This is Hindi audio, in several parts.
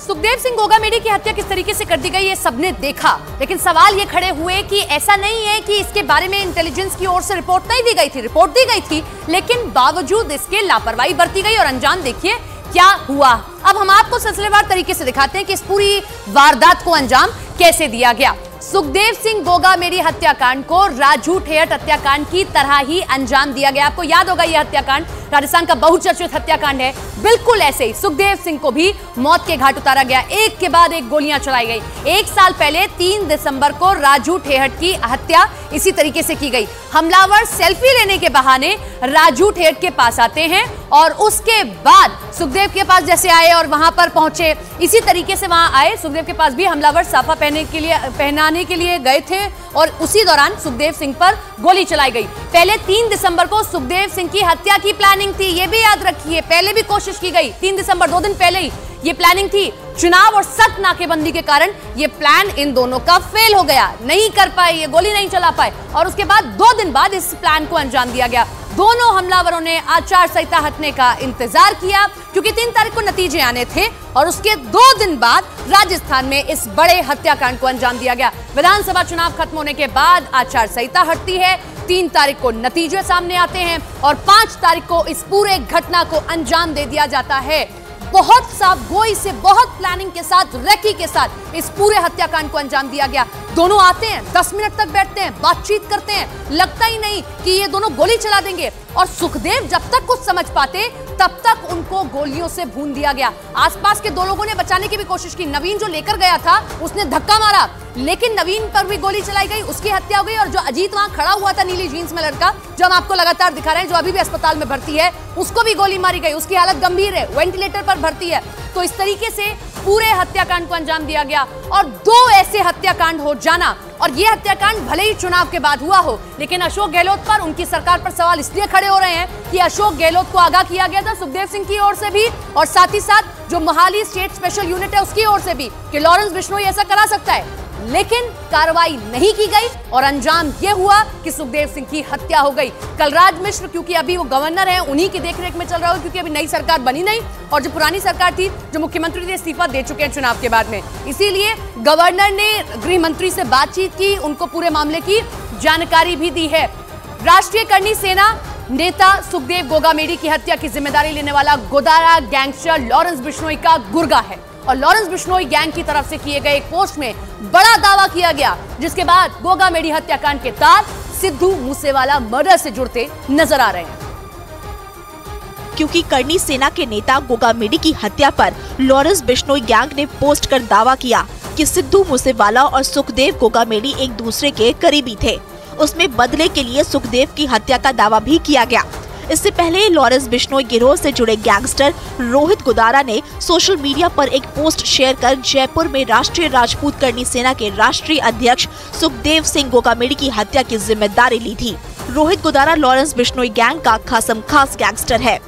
सुखदेव सिंह गोगामेडी की हत्या किस तरीके से कर दी गई ये सबने देखा, लेकिन सवाल ये खड़े हुए कि ऐसा नहीं है कि इसके बारे में इंटेलिजेंस की ओर से रिपोर्ट नहीं दी गई थी, रिपोर्ट दी गई थी, लेकिन बावजूद इसके लापरवाही बरती गई और अंजाम देखिए क्या हुआ। अब हम आपको सिलसिलेवार तरीके से दिखाते हैं कि इस पूरी वारदात को अंजाम कैसे दिया गया। सुखदेव सिंह गोगामेडी हत्याकांड को राजू ठेहट हत्याकांड की तरह ही अंजाम दिया गया। आपको याद होगा यह हत्याकांड राजस्थान का बहुचर्चित हत्याकांड है। बिल्कुल ऐसे ही सुखदेव सिंह को भी मौत के घाट उतारा गया, एक के बाद एक गोलियां चलाई गई। 1 साल पहले 3 दिसंबर को राजू ठेहट की हत्या इसी तरीके से की गई। हमलावर सेल्फी लेने के बहाने राजू ठेहट के पास आते हैं और उसके बाद सुखदेव के पास जैसे आए और वहां पर पहुंचे, इसी तरीके से वहां आए। सुखदेव के पास भी हमलावर साफा पहनाने के लिए गए थे और उसी दौरान सुखदेव सिंह पर गोली चलाई गई। पहले 3 दिसंबर को सुखदेव सिंह की हत्या की प्लानिंग थी, ये भी याद रखिए। पहले भी कोशिश की गई, 3 दिसंबर 2 दिन पहले ही ये प्लानिंग थी। चुनाव और सख्त नाकेबंदी के कारण ये प्लान इन दोनों का फेल हो गया, नहीं कर पाए, ये गोली नहीं चला पाए और उसके बाद 2 दिन बाद इस प्लान को अंजाम दिया गया। दोनों हमलावरों ने आचार संहिता हटने का इंतजार किया क्योंकि 3 तारीख को नतीजे आने थे और उसके 2 दिन बाद राजस्थान में इस बड़े हत्याकांड को अंजाम दिया गया। विधानसभा चुनाव खत्म होने के बाद आचार संहिता हटती है, 3 तारीख को नतीजे सामने आते हैं और 5 तारीख को इस पूरे घटना को अंजाम दे दिया जाता है। बहुत साफ गोई से, बहुत प्लानिंग के साथ, रेकी के साथ इस पूरे हत्याकांड को अंजाम दिया गया। दोनों आते हैं, 10 मिनट तक बैठते हैं, बातचीत करते हैं, लगता ही नहीं कि ये दोनों गोली चला देंगे और सुखदेव जब तक कुछ समझ पाते तब तक उनको गोलियों से भून दिया गया। आसपास के 2 लोगों ने बचाने की भी कोशिश की। नवीन जो लेकर गया था उसने धक्का मारा, लेकिन नवीन पर भी गोली चलाई गई, उसकी हत्या हो गई। और जो अजीत वहां खड़ा हुआ था नीली जींस में लड़का, जो हम आपको लगातार दिखा रहे हैं, जो अभी भी अस्पताल में भर्ती है, उसको भी गोली मारी गई, उसकी हालत गंभीर है, वेंटिलेटर पर भर्ती है। तो इस तरीके से पूरे हत्याकांड को अंजाम दिया गया और 2 ऐसे हत्याकांड हो जाना, और यह हत्याकांड भले ही चुनाव के बाद हुआ हो, लेकिन अशोक गहलोत पर, उनकी सरकार पर सवाल इसलिए खड़े हो रहे हैं कि अशोक गहलोत को आगाह किया गया था सुखदेव सिंह की ओर से भी और साथ ही साथ जो मोहाली स्टेट स्पेशल यूनिट है उसकी ओर से भी कि लॉरेंस बिश्नोई ऐसा करा सकता है, लेकिन कार्रवाई नहीं की गई और अंजाम यह हुआ कि सुखदेव सिंह की हत्या हो गई। कलराज मिश्र क्योंकि अभी वो गवर्नर हैं, उन्हीं की देखरेख में चल रहा है क्योंकि अभी नई सरकार बनी नहीं और जो पुरानी सरकार थी, जो मुख्यमंत्री थे, इस्तीफा दे चुके हैं चुनाव के बाद में। इसीलिए गवर्नर ने गृह मंत्री से बातचीत की, उनको पूरे मामले की जानकारी भी दी है। राष्ट्रीय करणी सेना नेता सुखदेव गोगामेडी की हत्या की जिम्मेदारी लेने वाला गोदारा गैंगस्टर लॉरेंस बिश्नोई का गुर्गा है और लॉरेंस बिश्नोई गैंग की तरफ से किए गए एक पोस्ट में बड़ा दावा किया गया, जिसके बाद गोगामेडी हत्याकांड के तार सिद्धू मूसेवाला मर्डर से जुड़ते नजर आ रहे हैं। क्योंकि करणी सेना के नेता गोगामेडी की हत्या पर लॉरेंस बिश्नोई गैंग ने पोस्ट कर दावा किया कि सिद्धू मूसेवाला और सुखदेव गोगामेडी एक दूसरे के करीबी थे, उसमें बदले के लिए सुखदेव की हत्या का दावा भी किया गया। इससे पहले लॉरेंस बिश्नोई गिरोह से जुड़े गैंगस्टर रोहित गोदारा ने सोशल मीडिया पर एक पोस्ट शेयर कर जयपुर में राष्ट्रीय राजपूत करणी सेना के राष्ट्रीय अध्यक्ष सुखदेव सिंह गोगामेडी की हत्या की जिम्मेदारी ली थी। रोहित गोदारा लॉरेंस बिश्नोई गैंग का खास गैंगस्टर है,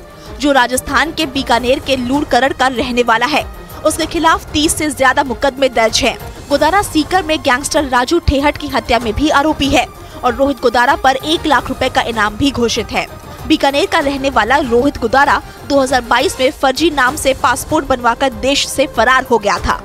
जो राजस्थान के बीकानेर के लूड़करण का रहने वाला है। उसके खिलाफ 30 से ज्यादा मुकदमे दर्ज हैं। गोदारा सीकर में गैंगस्टर राजू ठेहट की हत्या में भी आरोपी है और रोहित गोदारा पर 1 लाख रुपए का इनाम भी घोषित है। बीकानेर का रहने वाला रोहित गोदारा 2022 में फर्जी नाम से पासपोर्ट बनवाकर देश से फरार हो गया था।